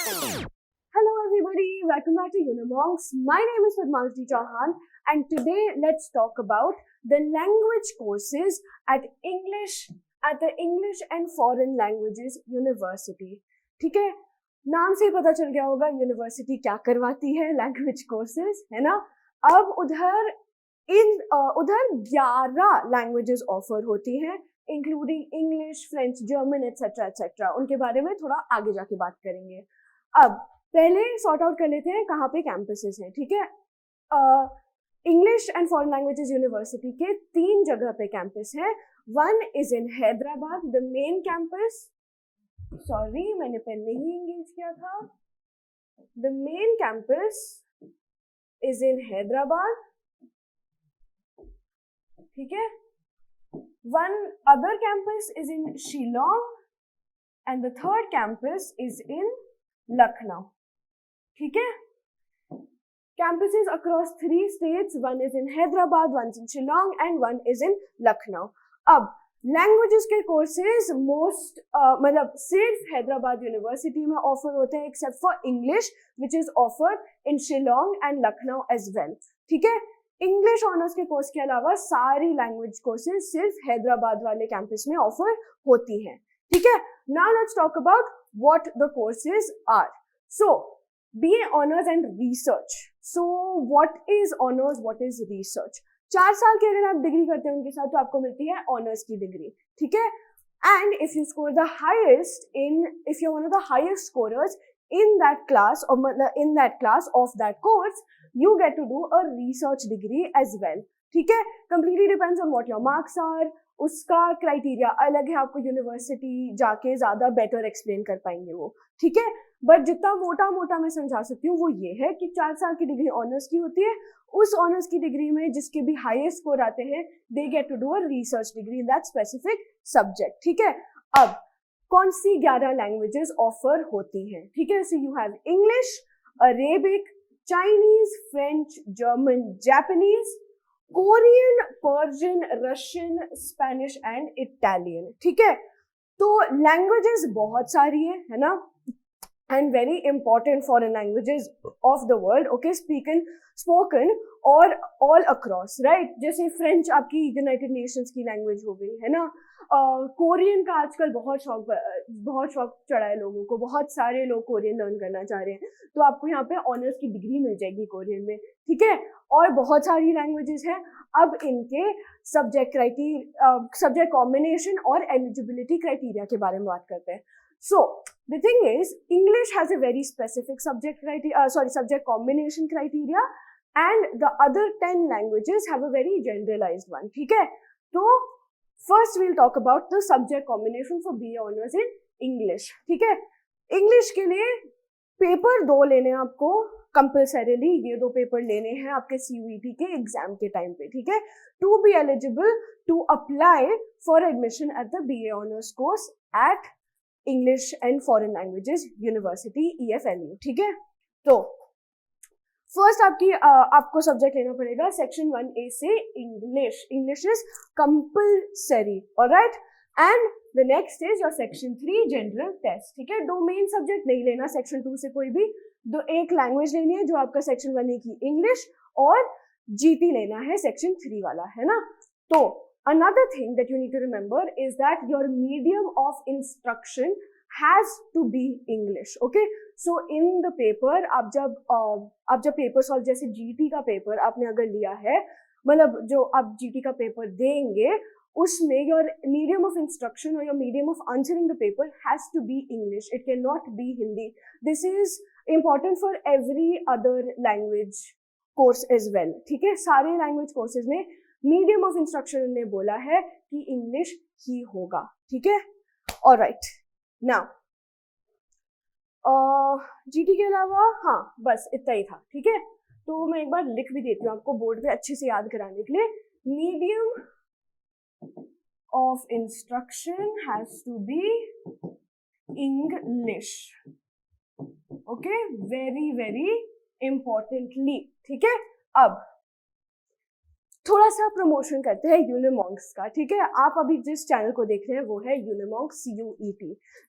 Hello everybody, welcome back to Unimonks. My name is Padmasri Chauhan and today let's talk about the language courses at the English and Foreign Languages University. ठीक है, नाम से ही पता चल गया होगा university क्या करवाती है, लैंग्वेज कोर्सेज, है ना। अब उधर 11 लैंग्वेजेस ऑफर होती हैं, including English, French, German etcetera etcetera. उनके बारे में थोड़ा आगे जाके बात करेंगे। अब पहले सॉर्ट आउट कर लेते हैं कहाँ पे कैंपसेस हैं, ठीक है। English and foreign languages university के 3 जगह पे कैंपस है। One is in Hyderabad, the main campus, sorry मैंने पेन नहीं इंगेज किया था, the main campus is in Hyderabad, ठीक है। One other campus is in Shillong and the third campus is in Lucknow, ठीक है। Campuses across 3 states, one is in Hyderabad, one is in Shillong and one is in Lucknow. अब languages के courses मतलब सिर्फ Hyderabad university में offer होते हैं, except for English which is offered in Shillong and Lucknow as well, ठीक है। इंग्लिश ऑनर्स के कोर्स के अलावा सारी लैंग्वेज कोर्सेज सिर्फ हैदराबाद वाले कैंपस में ऑफर होती हैं, ठीक है। Now let's talk about what the courses are. So BA Honors and Research. So what is honors, what is research? 4 साल की अगर आप डिग्री करते हैं उनके साथ तो आपको मिलती है ऑनर्स की डिग्री, ठीक है। And if you score the highest if you one of the highest scorers in that class or in that class of that course, you get to do a research degree as well, ठीक है। completely depends on what your marks are, उसका criteria अलग है, आपको university जाके ज्यादा better explain कर पाएंगे वो, ठीक है। बट जितना मोटा मोटा मैं समझा सकती हूँ वो ये है कि 4 साल की डिग्री ऑनर्स की होती है, उस ऑनर्स की डिग्री में जिसके भी हाईएस्ट स्कोर आते हैं they get to do a research degree in that specific subject, ठीक है। अब कौन सी 11 लैंग्वेजेस ऑफर होती हैं, ठीक है। So you have English, Arabic, Chinese, French, German, Japanese, Korean, Persian, Russian, Spanish and Italian, ठीक है। तो लैंग्वेजेस बहुत सारी है ना, and very important foreign languages of the world, okay, spoken और all across, right। जैसे फ्रेंच आपकी यूनाइटेड नेशंस की लैंग्वेज हो गई, है ना। कोरियन का आजकल बहुत शौक चढ़ा है लोगों को, बहुत सारे लोग कोरियन लर्न करना चाह रहे हैं, तो आपको यहाँ पे ऑनर्स की डिग्री मिल जाएगी कोरियन में, ठीक है। और बहुत सारी लैंग्वेजेस हैं। अब इनके सब्जेक्ट कॉम्बिनेशन और एलिजिबिलिटी क्राइटेरिया के बारे में बात करते हैं। So the thing is, English has a very specific subject combination criteria, and the other 10 languages have a very generalized one, ठीक है। तो first we'll talk about the subject combination for BA Honors in English, ठीक है। English के लिए paper 2 लेने हैं आपको कंपल्सरीली, ये 2 पेपर लेने हैं आपके CUET के एग्जाम के टाइम पे, ठीक है, to be eligible to apply for admission at the BA Honors course at English and foreign languages university EFLU, ठीक है। तो फर्स्ट आपको सब्जेक्ट लेना पड़ेगा सेक्शन 1A से English. English is compulsory, alright. And the next is your section 3 general test, ठीक है। 2 main subject नहीं लेना सेक्शन 2 से कोई भी, एक लैंग्वेज लेनी है जो आपका सेक्शन 1A की इंग्लिश, और GT लेना है सेक्शन 3 वाला, है ना। तो another thing that you need to remember is that your medium of instruction has to be English, okay। So in the paper आप जब पेपर सॉल्व, जैसे GT का पेपर आपने अगर लिया है, मतलब जो आप GT का पेपर देंगे उसमें your medium of instruction or your medium of answering the paper has to be English, it cannot be Hindi. This is important for every other language course as well, ठीक है। सारे language courses में medium of instruction ने बोला है कि English ही होगा, ठीक है। ऑलराइट, नाउ GT के अलावा हाँ बस इतना ही था, ठीक है। तो मैं एक बार लिख भी देती हूँ आपको बोर्ड पे अच्छे से याद कराने के लिए। Medium of instruction has to be English, okay, very very importantly, ठीक है। अब थोड़ा सा प्रमोशन करते हैं यूनिमॉन्क्स का, ठीक है। आप अभी जिस चैनल को देख रहे हैं वो है यूनिमॉन्क्स CUET।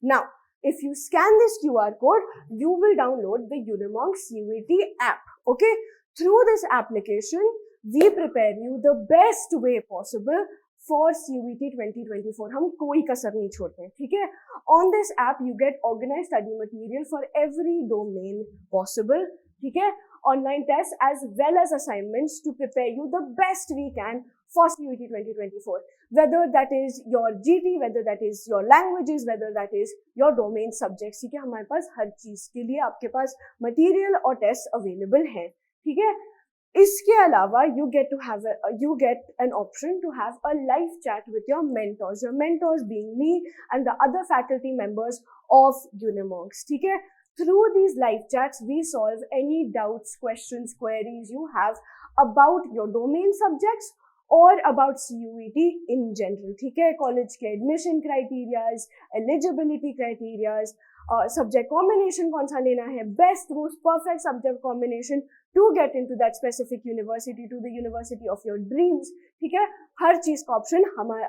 Now If you scan this QR code, you will download the Unimonk CUET app. Okay? Through this application, we prepare you the best way possible for CUET 2024. हम कोई कसर नहीं छोड़ते हैं, ठीक है? On this app, you get organized study material for every domain possible, ठीक है? Online tests as well as assignments to prepare you the best we can for CUET 2024. Whether that is your GT, whether that is your languages, whether that is your domain subjects, ठीक है? हमारे पास हर चीज के लिए आपके पास material और test available है, ठीक है? इसके अलावा you get an option to have a live chat with your mentors being me and the other faculty members of Unimonks, ठीक है? Through these live chats, we solve any doubts, questions, queries you have about your domain subjects or about CUET in general, ठीक है? College के admission criterias, eligibility criterias, subject combination कौन सा लेना है, best most perfect subject combination to get into that specific university, to the university of your dreams, ठीक है? हर चीज का option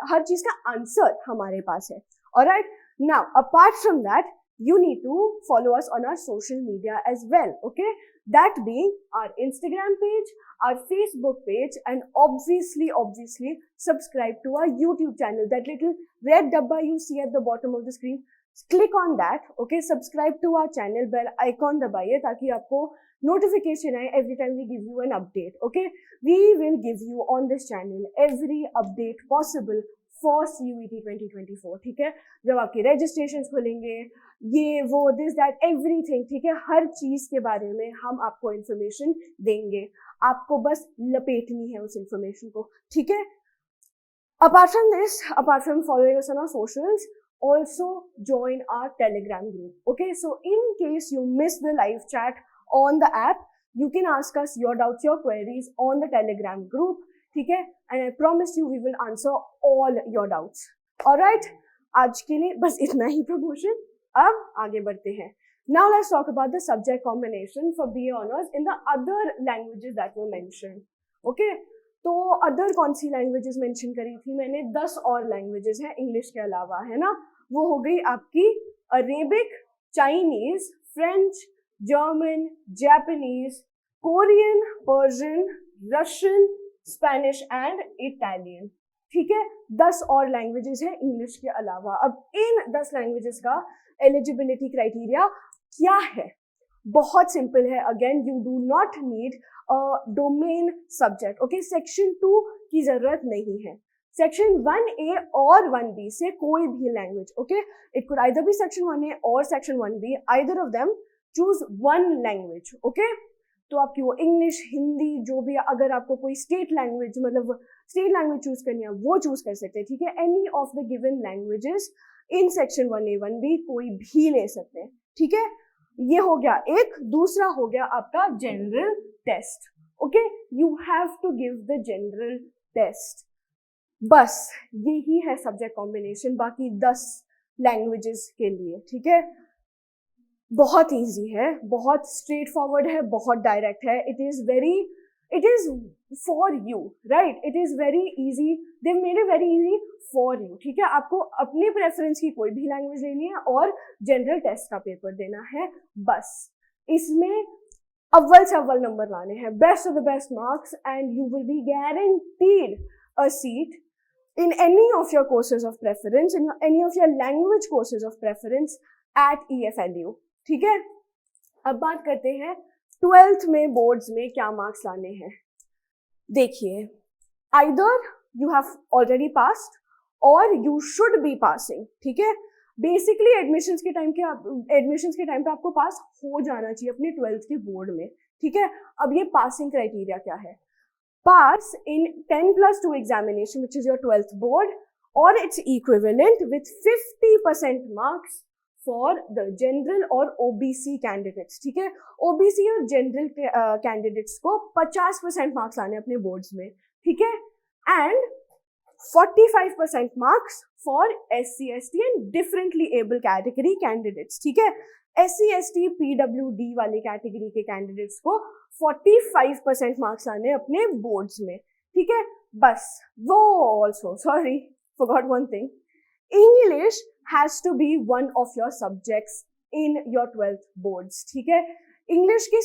हर चीज का answer हमारे पास है. Alright? Now, apart from that, you need to follow us on our social media as well, okay? That being our Instagram page, our Facebook page, and obviously subscribe to our YouTube channel. That little red dabba you see at the bottom of the screen, click on that, okay? Subscribe to our channel, bell icon दबाइए ताकि आपको notification आए every time we give you an update, okay? We will give you on this channel every update possible for CUET 2024, ठीक है? जब आपके registrations खुलेंगे, ये वो this that everything, ठीक है? हर चीज के बारे में हम आपको information देंगे. आपको बस लपेटनी है उस information को, ठीक है? Apart from this, apart from following us on our socials, also join our Telegram group, okay? So in case you miss the live chat on the app, you can ask us your doubts, your queries on the Telegram group, ठीक है? And I promise you we will answer all your doubts. Alright? आज के लिए बस इतना ही promotion. अब आगे बढ़ते हैं. Now let's talk about the subject combination for BA Honors in the other languages that were mentioned. Okay? तो other कौन सी languages mention करी थी मैंने? 10 और languages हैं English के अलावा, है ना? वो हो गई आपकी Arabic, Chinese, French, German, Japanese, Korean, Persian, Russian, Spanish and Italian, ठीक है? 10 और लैंग्वेजेस हैं इंग्लिश के अलावा. अब इन 10 लैंग्वेजेस का एलिजिबिलिटी क्राइटेरिया क्या है? बहुत सिंपल है. Again, you do not need domain subject, okay? Section 2 की जरूरत नहीं है. सेक्शन 1A और 1B से कोई भी language, okay? It could either be section 1A और section 1B, either of them. Choose one language, okay? तो आपकी वो इंग्लिश, हिंदी, जो भी, अगर आपको कोई स्टेट लैंग्वेज मतलब स्टेट लैंग्वेज चूज करनी है वो चूज कर सकते हैं, ठीक है? Any of the given languages in section 1A 1B कोई भी ले सकते हैं, ठीक है? ये हो गया एक. दूसरा हो गया आपका general test, okay? You have to give the general test. बस यही है सब्जेक्ट कॉम्बिनेशन बाकी 10 लैंग्वेजेस के लिए, ठीक है? बहुत इजी है, बहुत स्ट्रेट फॉरवर्ड है, बहुत डायरेक्ट है. It is for you, right? It is very easy. They made it very easy for you, ठीक है? आपको अपने प्रेफरेंस की कोई भी लैंग्वेज लेनी है और जनरल टेस्ट का पेपर देना है. बस इसमें अव्वल से अव्वल नंबर लाने हैं, best of the best marks, and you will be guaranteed a seat in any of your courses of preference, in any of your language courses of preference at EFLU, ठीक है? अब बात करते हैं 12th में boards में क्या marks लाने हैं. देखिए, either you have already passed or you should be passing, ठीक है? बेसिकली एडमिशंस के टाइम पे आपको पास हो जाना चाहिए अपने 12th के बोर्ड में, ठीक है? अब ये पासिंग क्राइटेरिया क्या है? Pass in 10+2 examination, which is your 12th board, or its equivalent with 50% marks for the general or OBC candidates, ठीक है? OBC और general candidates को 50% marks लाने अपने boards में, ठीक है? And 45% marks for SC, ST and differently able category candidates, ठीक है? SC, ST, PWD वाले कैटेगरी के कैंडिडेट्स को 45% मार्क्स आने अपने बोर्ड्स में, ठीक है? बस वो also, sorry, forgot one thing, English has to be one of your subjects in your 12th boards. ठीक है, English की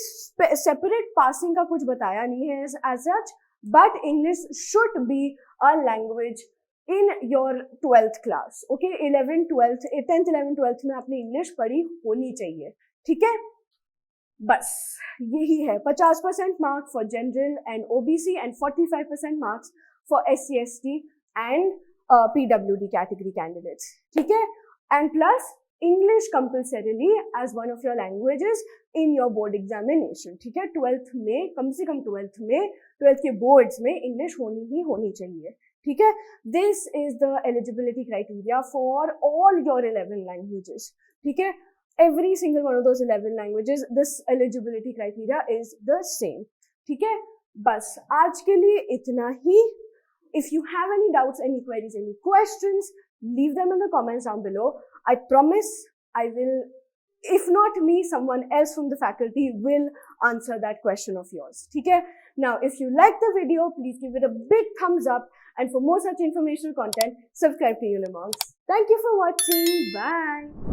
separate passing का कुछ बताया नहीं है as such, but English should be a language in your 12th class. Okay, 11th 12th 10th 11th 12th में आपने English पढ़ी होनी चाहिए. ठीक है, बस यही है. 50% mark for general and OBC and 45% marks for SC ST and PWD category candidates. ठीक है, and plus English compulsorily as one of your languages in your board examination. ठीक है, 12th में कम से कम 12th के boards में English होनी चाहिए. ठीक है, this is the eligibility criteria for all your 11 languages. ठीक है, every single one of those 11 languages, this eligibility criteria is the same. ठीक है, बस आज के लिए इतना ही. If you have any doubts, any queries, any questions, leave them in the comments down below. I promise I will, if not me, someone else from the faculty will answer that question of yours. ठीक है, now if you like the video, please give it a big thumbs up, and for more such informational content, subscribe to Unimonks. Thank you for watching. Bye.